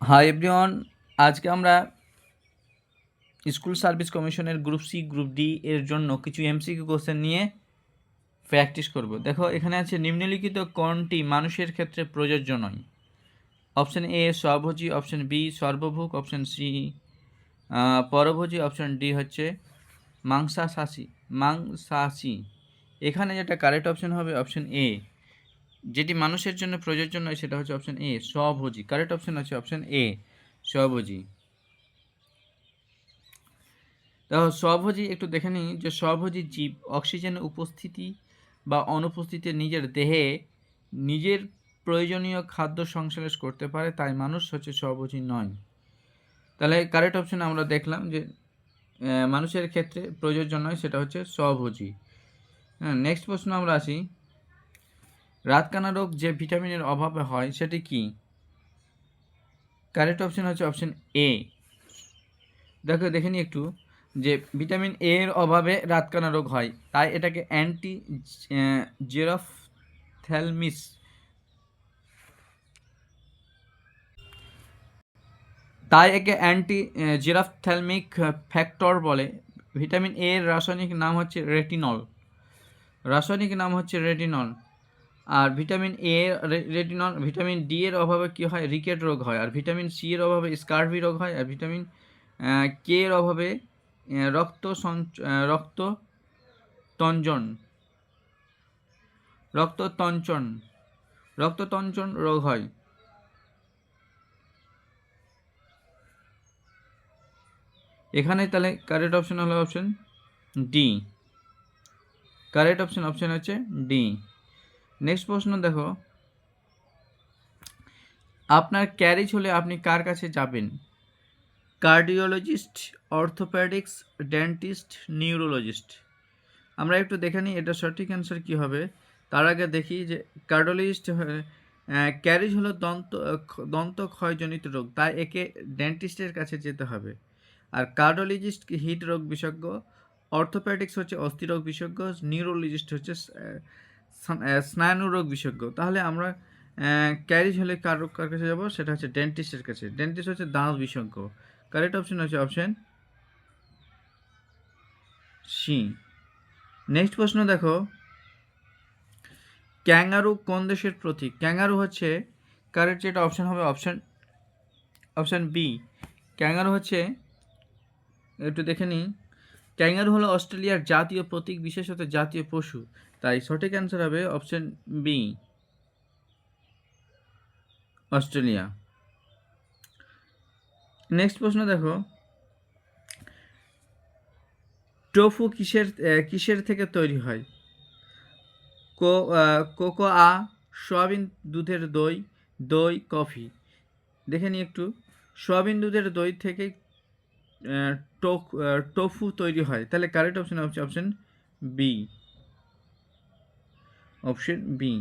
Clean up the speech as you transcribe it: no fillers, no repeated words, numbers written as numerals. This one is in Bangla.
হাই এভরিওয়ান, আজকে আমরা স্কুল সার্ভিস কমিশনের গ্রুপ সি গ্রুপ ডি এর জন্য কিছু এমসিকিউ কোশ্চেন নিয়ে প্র্যাকটিস করব। দেখো এখানে আছে নিম্নলিখিত কোনটি মানুষের ক্ষেত্রে প্রযোজ্য নয়। অপশন এ স্বভোজী, অপশন বি সর্বভুক, অপশন সি পরভোজী, অপশন ডি হচ্ছে মাংসাশী। এখানে যেটা কারেক্ট অপশন হবে অপশন এ, যেটি মানুষের জন্য প্রযোজ্য নয় সেটা হচ্ছে অপশন এ স্বভোজী। কারেক্ট অপশন আছে অপশন এ স্বভোজী। দেখো স্বভোজী একটু দেখে নিই যে স্বভোজী জীব অক্সিজেনের উপস্থিতি বা অনুপস্থিতিতে নিজের দেহে নিজের প্রয়োজনীয় খাদ্য সংশ্লেষ করতে পারে, তাই মানুষ হচ্ছে স্বভোজী নয়। তাহলে কারেক্ট অপশন আমরা দেখলাম যে মানুষের ক্ষেত্রে প্রযোজ্য নয়, সেটা হচ্ছে স্বভোজী। হ্যাঁ, নেক্সট প্রশ্ন আমরা আসি। রাতকানা রোগ যে ভিটামিনের অভাবে হয় সেটি কি? কারেক্ট অপশন হচ্ছে অপশন এ। দেখে নিই একটু যে ভিটামিন এ এর অভাবে রাতকানা রোগ হয়, তাই এটাকে অ্যান্টি জেরোফথ্যালমিস, তাই একে অ্যান্টি জেরোফথ্যালমিক ফ্যাক্টর বলে। ভিটামিন এ এর রাসায়নিক নাম হচ্ছে রেটিনল। আর vitamin A retinol. Vitamin D এর অভাবে কী হয়? রিকেট রোগ হয়। আর ভিটামিন সি এর অভাবে স্কার্ভি রোগ হয়। আর ভিটামিন কে এর অভাবে রক্ততঞ্চন রক্ততঞ্চন রোগ হয়। এখানে তাহলে কারেক্ট অপশন হলো অপশন ডি। কারেক্ট অপশন হচ্ছে ডি। নেক্সট প্রশ্ন দেখো, আপনার ক্যারিজ হলে আপনি কার কাছে যাবেন? Cardiologist, orthopaedics, dentist, neurologist. আমরা একটু দেখে নিই এটা সঠিক অ্যান্সার কী হবে। তার আগে দেখি যে কার্ডিওলজিস্ট ক্যারিজ হলো দন্ত ক্ষয়জনিত রোগ, তাই একে ডেন্টিস্টের কাছে যেতে হবে। আর কার্ডিওলজিস্ট হিট রোগ বিশেষজ্ঞ, অর্থোপেডিক্স হচ্ছে অস্থিরোগ বিশেষজ্ঞ, নিউরোলজিস্ট হচ্ছে স্নায়ু রোগ বিশেষজ্ঞ। তাহলে আমরা ক্যারিজ হলে কার কাছে যাব? সেটা হচ্ছে ডেন্টিস্টের কাছে। ডেন্টিস্ট হচ্ছে দাঁত বিশেষজ্ঞ। কারেক্ট অপশন হচ্ছে অপশন সি। নেক্সট প্রশ্ন দেখো, ক্যাঙ্গারু কোন দেশের প্রতীক? ক্যাঙ্গারু হচ্ছে কারেক্ট যেটা অপশন হবে অপশন বি। ক্যাঙ্গারু হচ্ছে, একটু দেখে নিই, ক্যাঙ্গারু হলো অস্ট্রেলিয়ার জাতীয় প্রতীক, বিশেষত জাতীয় পশু, তাই সঠিক অ্যান্সার হবে অপশন বি অস্ট্রেলিয়া। নেক্সট প্রশ্ন দেখো, টোফু কিসের থেকে তৈরি হয়? কোকোয়া, সয়াবিন দুধের দই, কফি। দেখে নিই একটু, সয়াবিন দুধের দই থেকে টোফু তৈরি হয়। তাহলে কারেক্ট অপশন হচ্ছে অপশন বি।